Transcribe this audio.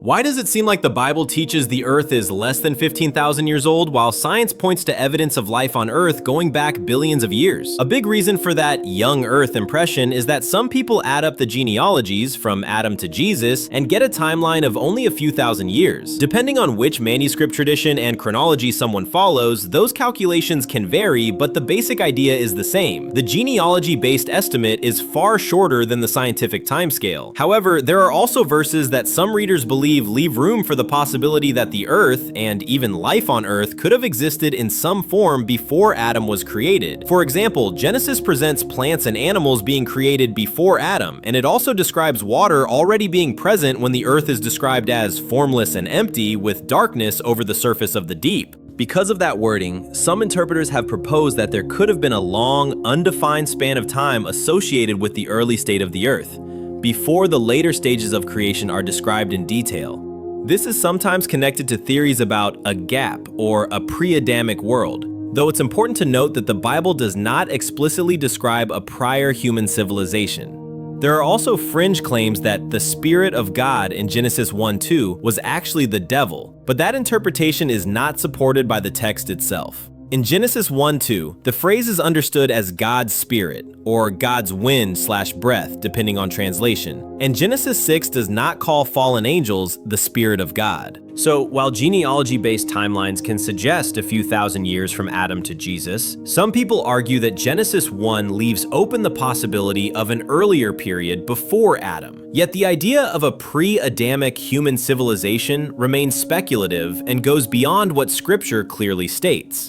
Why does it seem like the Bible teaches the Earth is less than 15,000 years old, while science points to evidence of life on Earth going back billions of years? A big reason for that young Earth impression is that some people add up the genealogies from Adam to Jesus and get a timeline of only a few thousand years. Depending on which manuscript tradition and chronology someone follows, those calculations can vary, but the basic idea is the same. The genealogy-based estimate is far shorter than the scientific timescale. However, there are also verses that some readers believe leave room for the possibility that the Earth, and even life on Earth, could have existed in some form before Adam was created. For example, Genesis presents plants and animals being created before Adam, and it also describes water already being present when the Earth is described as formless and empty, with darkness over the surface of the deep. Because of that wording, some interpreters have proposed that there could have been a long, undefined span of time associated with the early state of the Earth, before the later stages of creation are described in detail. This is sometimes connected to theories about a gap or a pre-Adamic world, though it's important to note that the Bible does not explicitly describe a prior human civilization. There are also fringe claims that the Spirit of God in Genesis 1:2 was actually the devil, but that interpretation is not supported by the text itself. In Genesis 1:2, the phrase is understood as God's spirit, or God's wind/breath, depending on translation. And Genesis 6 does not call fallen angels the Spirit of God. So while genealogy-based timelines can suggest a few thousand years from Adam to Jesus, some people argue that Genesis 1 leaves open the possibility of an earlier period before Adam. Yet the idea of a pre-Adamic human civilization remains speculative and goes beyond what Scripture clearly states.